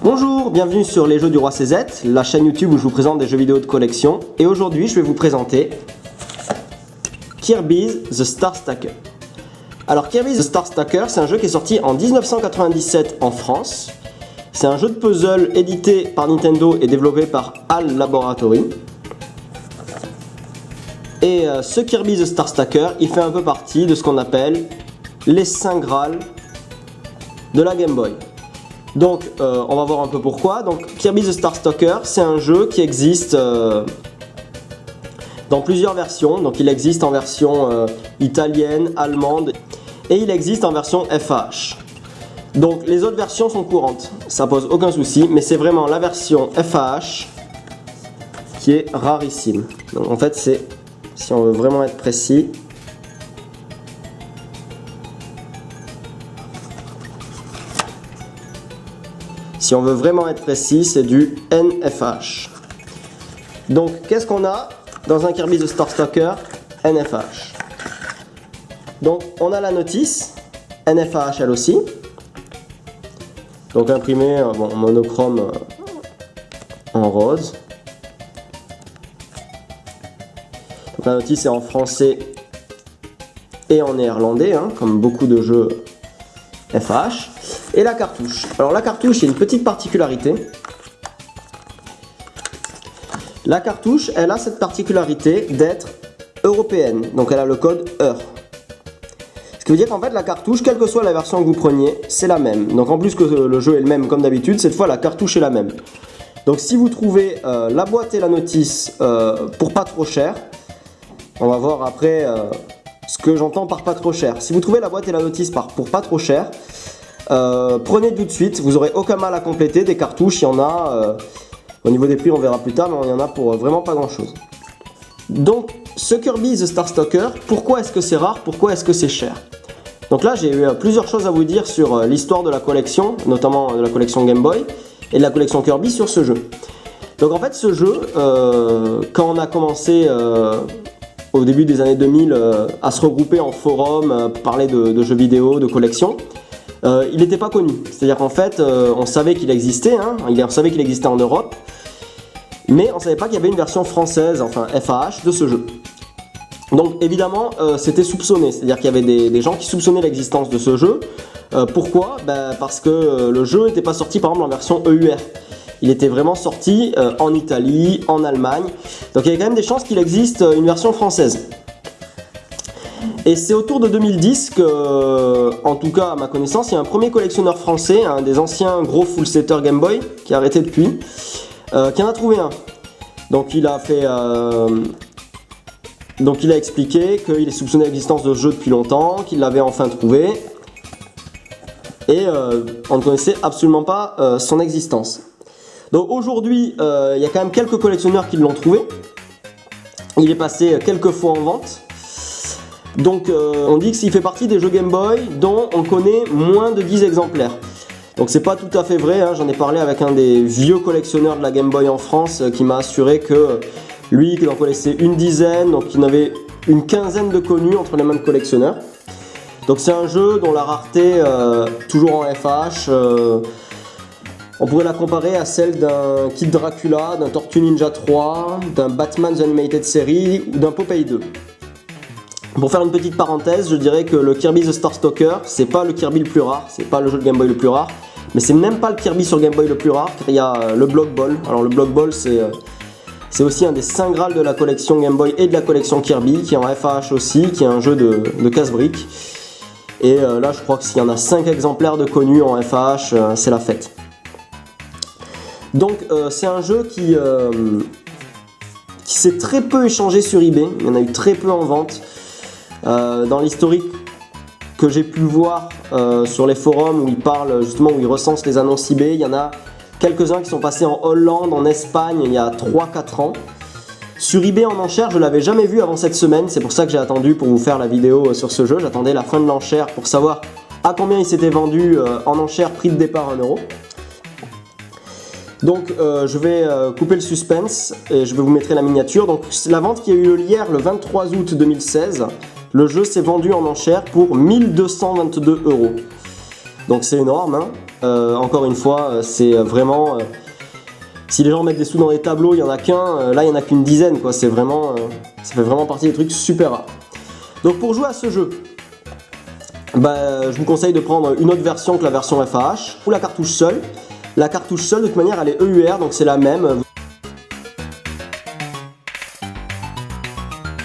Bonjour, bienvenue sur les jeux du roi CZ, la chaîne YouTube où je vous présente des jeux vidéo de collection. Et aujourd'hui, je vais vous présenter Kirby's The Star Stacker. Alors Kirby's The Star Stacker, c'est un jeu qui est sorti en 1997 en France. C'est un jeu de puzzle édité par Nintendo et développé par HAL Laboratory. Et ce Kirby The Star Stacker, il fait un peu partie de ce qu'on appelle les Saint Graal de la Game Boy. Donc on va voir un peu pourquoi. Donc Kirby The Star Stacker, c'est un jeu qui existe dans plusieurs versions. Donc il existe en version italienne, allemande et il existe en version FAH. Donc les autres versions sont courantes, ça pose aucun souci, mais c'est vraiment la version FAH qui est rarissime. Donc en fait c'est, si on veut vraiment être précis, c'est du NFH. Donc qu'est-ce qu'on a dans un Kirby The Star Stacker NFH? Donc on a la notice NFH elle aussi. Donc imprimée en monochrome en rose. Donc la notice est en français et en néerlandais, hein, comme beaucoup de jeux FH. Et la cartouche. Alors la cartouche, il y a une petite particularité. La cartouche, elle a cette particularité d'être européenne. Donc elle a le code EUR. Ce qui veut dire qu'en fait la cartouche, quelle que soit la version que vous preniez, c'est la même. Donc en plus que le jeu est le même comme d'habitude, cette fois la cartouche est la même. Donc si vous trouvez la boîte et la notice pour pas trop cher, on va voir après ce que j'entends par pas trop cher. Si vous trouvez la boîte et la notice pour pas trop cher, prenez tout de suite, vous n'aurez aucun mal à compléter. Des cartouches, il y en a, au niveau des prix on verra plus tard, mais il y en a pour vraiment pas grand chose. Donc ce Kirby The Star Stacker, pourquoi est-ce que c'est rare, pourquoi est-ce que c'est cher? Donc là j'ai eu plusieurs choses à vous dire sur l'histoire de la collection, notamment de la collection Game Boy et de la collection Kirby sur ce jeu. Donc en fait ce jeu, quand on a commencé au début des années 2000 à se regrouper en forum, parler de jeux vidéo, de collection, il n'était pas connu. C'est-à-dire qu'en fait on savait qu'il existait, hein, on savait qu'il existait en Europe, mais on ne savait pas qu'il y avait une version française, enfin FAH, de ce jeu. Donc évidemment c'était soupçonné, c'est-à-dire qu'il y avait des gens qui soupçonnaient l'existence de ce jeu. Pourquoi? Parce que le jeu n'était pas sorti par exemple en version EUR. Il était vraiment sorti en Italie, en Allemagne. Donc il y avait quand même des chances qu'il existe une version française. Et c'est autour de 2010 que, en tout cas à ma connaissance, il y a un premier collectionneur français, un des anciens gros full-setter Game Boy, qui a arrêté depuis, qui en a trouvé un. Donc il a fait... Donc il a expliqué qu'il soupçonnait l'existence de ce jeu depuis longtemps, qu'il l'avait enfin trouvé, et on ne connaissait absolument pas son existence. Donc aujourd'hui, il y a quand même quelques collectionneurs qui l'ont trouvé. Il est passé quelques fois en vente. Donc on dit qu'il fait partie des jeux Game Boy dont on connaît moins de 10 exemplaires. Donc c'est pas tout à fait vrai, hein. J'en ai parlé avec un des vieux collectionneurs de la Game Boy en France qui m'a assuré que lui, il en connaissait une dizaine, donc il en avait une quinzaine de connus entre les mains de collectionneurs. Donc c'est un jeu dont la rareté, toujours en FH, on pourrait la comparer à celle d'un Kid Dracula, d'un Tortue Ninja 3, d'un Batman The Animated Series ou d'un Popeye 2. Pour faire une petite parenthèse, je dirais que le Kirby The Star Stacker, c'est pas le Kirby le plus rare, c'est pas le jeu de Game Boy le plus rare, mais c'est même pas le Kirby sur Game Boy le plus rare, car il y a le Block Ball. Alors le Block Ball, c'est aussi un des Saint Graal de la collection Game Boy et de la collection Kirby, qui est en FAH aussi, qui est un jeu de casse-briques. Et là, je crois que s'il y en a 5 exemplaires de connus en FAH, c'est la fête. Donc, c'est un jeu qui s'est très peu échangé sur eBay. Il y en a eu très peu en vente. Dans l'historique que j'ai pu voir sur les forums où ils parlent justement, où ils recensent les annonces eBay, il y en a quelques-uns qui sont passés en Hollande, en Espagne il y a 3-4 ans. Sur eBay en enchère, je ne l'avais jamais vu avant cette semaine, c'est pour ça que j'ai attendu pour vous faire la vidéo sur ce jeu. J'attendais la fin de l'enchère pour savoir à combien il s'était vendu en enchère, prix de départ 1 €. Donc je vais couper le suspense et je vais vous mettre la miniature. Donc la vente qui a eu lieu hier le 23 août 2016, le jeu s'est vendu en enchère pour 1222 €. Donc c'est énorme, hein. Encore une fois, c'est vraiment... si les gens mettent des sous dans des tableaux, il n'y en a qu'un, là il n'y en a qu'une dizaine, quoi. C'est vraiment... ça fait vraiment partie des trucs super rares. Donc pour jouer à ce jeu, je vous conseille de prendre une autre version que la version FAH, ou la cartouche seule. La cartouche seule, de toute manière, elle est EUR, donc c'est la même.